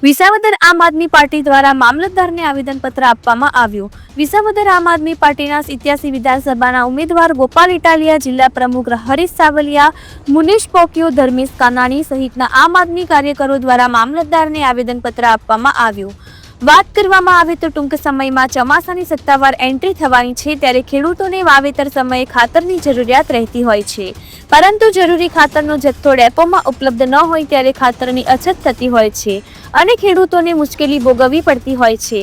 વિસાવદર આમ આદમી પાર્ટી દ્વારા મામલતદારને આવેદનપત્ર આપવામાં આવ્યું। વિસાવદર આમ આદમી પાર્ટીના 87 વિધાનસભાના ઉમેદવાર ગોપાલ ઇટાલિયા, જિલ્લા પ્રમુખ હરીશ સાવલિયા, મુનેશ પોકિયો, ધર્મેશ કાનાણી સહિતના આમ આદમી કાર્યકરો દ્વારા મામલતદારને આવેદનપત્ર આપવામાં આવ્યું। વાત કરવામાં આવે તો ટૂંક સમયમાં ચોમાસાની સત્તાવાર એન્ટ્રી થવાની છે, ત્યારે ખેડૂતોને વાવેતર સમયે ખાતરની જરૂરિયાત રહેતી હોય છે, પરંતુ જરૂરી ખાતરનો જથ્થો ડેપોમાં ઉપલબ્ધ ન હોય ત્યારે ખાતરની અછત થતી હોય છે અને ખેડૂતોને મુશ્કેલી ભોગવવી પડતી હોય છે।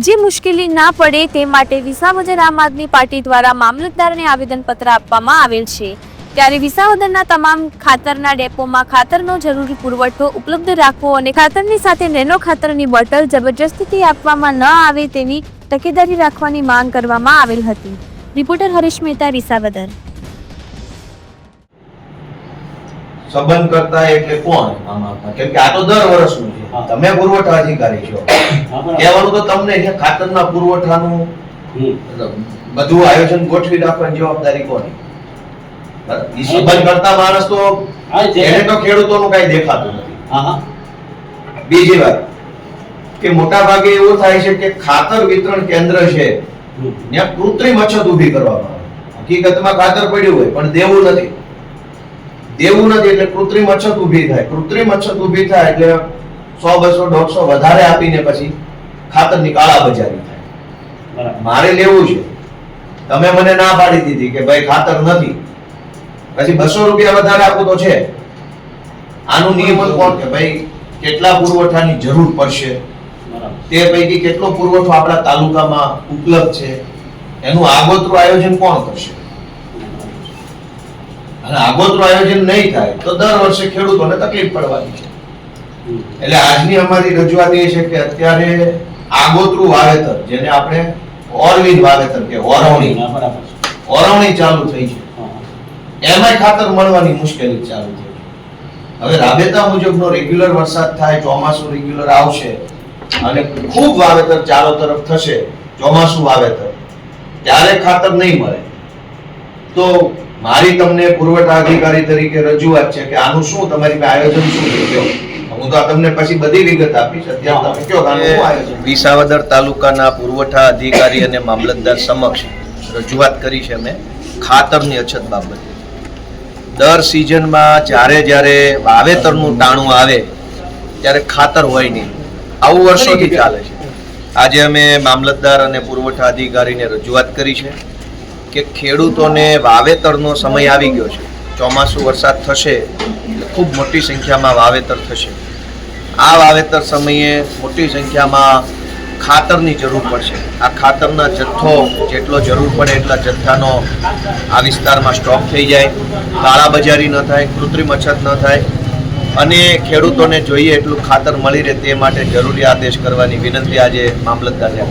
જે મુશ્કેલી ના પડે તે માટે વિસાવદર આમ આદમી પાર્ટી દ્વારા મામલતદારને આવેદનપત્ર આપવામાં આવેલ છે। ત્યારે વિસાવદરના તમામ ખાતરના ડેપોમાં ખાતરનો જરૂરી પુરવઠો ઉપલબ્ધ રાખવો અને ખાતરની સાથે નેનો ખાતરની બોટલ જબરજસ્તીથી આપવામાં ન આવે તેની તકેદારી રાખવાની માંગ કરવામાં આવેલ હતી। રિપોર્ટર હરીશ મહેતા, વિસાવદર। સંબંધ કરતા એટલે કોણ આમાં? કેમ કે આ તો દર વર્ષનું છે, તમે પુરવઠા અધિકારી છો, કહેવાનું તો તમને અહીંયા ખાતરના પુરવઠાનું બધું આયોજન ગોઠવી રાખવાની જવાબદારી કોની? સંબંધ કરતા માણસ તો એને તો ખેડૂતોનું કઈ દેખાતું નથી। બીજી વાત કે મોટા ભાગે એવું થાય છે કે ખાતર વિતરણ કેન્દ્ર છે ત્યાં કૃત્રિમ અછત ઊભી કરવામાં આવે। હકીકતમાં ખાતર પડ્યું હોય પણ દેવું નથી એટલે કૃત્રિમ અછત ઊભી થાય। કૃત્રિમ અછત ઊભી થાય એટલે 100, 200, 150 વધારે આપીને પછી ખાતરની કાળાબજારી થાય। મારે લેવું છે, તમે મને ના પાડી દીધી કે ભાઈ ખાતર નથી, પછી 200 રૂપિયા વધારે આપું તો છે। આનું નિયમન કોણ કે ભાઈ કેટલા પુરવઠાની જરૂર પડશે, તે પૈકી કેટલો પુરવઠો આપણા તાલુકામાં ઉપલબ્ધ છે, એનું આગોતરું આયોજન કોણ કરશે? અને આગોતરું આયોજન નહીં થાય તો દર વર્ષે ખેડૂતોને તકલીફ પડવાની છે। એટલે આજની અમારી રજૂઆત એ છે કે અત્યારે આગોતરું વાવેતર, જેને આપણે ઓરવીન વાવેતર કે ઓરવણી ચાલુ થઈ છે, એમાંય ખાતર મળવાની મુશ્કેલી ચાલુ થઈ છે। હવે રાબેતા મુજબનો રેગ્યુલર વરસાદ થાય, ચોમાસું રેગ્યુલર આવશે અને ખૂબ વાવેતર ચારો તરફ થશે, ચોમાસું વાવેતર, ત્યારે ખાતર નહીં મળે તો મારી તમને પુરવઠા અધિકારી તરીકે રજૂઆત છે કે આનું શું તમારી આયોજન શું છે? હું તો તમને પછી બધી વિગત આપીશ, અત્યારે તમે કયો આનું શું આયોજન? વિસાવદર તાલુકાના પુરવઠા અધિકારી અને મામલતદાર સમક્ષ રજૂઆત કરી છે અમે ખાતરની અછત બાબતે। દર સિઝનમાં જ્યારે વાવેતરનું ટાણું આવે ત્યારે ખાતર હોય નહીં, આવું વર્ષોથી ચાલે છે। આજે અમે મામલતદાર અને પુરવઠા અધિકારીને રજૂઆત કરી છે કે ખેડૂતોને વાવેતરનો સમય આવી ગયો છે, ચોમાસું વરસાદ થશે એટલે ખૂબ મોટી સંખ્યામાં વાવેતર થશે। આ વાવેતર સમયે મોટી સંખ્યામાં ખાતરની જરૂર પડશે। આ ખાતરના જથ્થો જેટલો જરૂર પડે એટલા જથ્થાનો આ વિસ્તારમાં સ્ટોક થઈ જાય, કાળાબજારી ન થાય, કૃત્રિમ અછત ન થાય અને ખેડૂતોને જોઈએ એટલું ખાતર મળી રહે તે માટે જરૂરી આદેશ કરવાની વિનંતી આજે મામલતદારને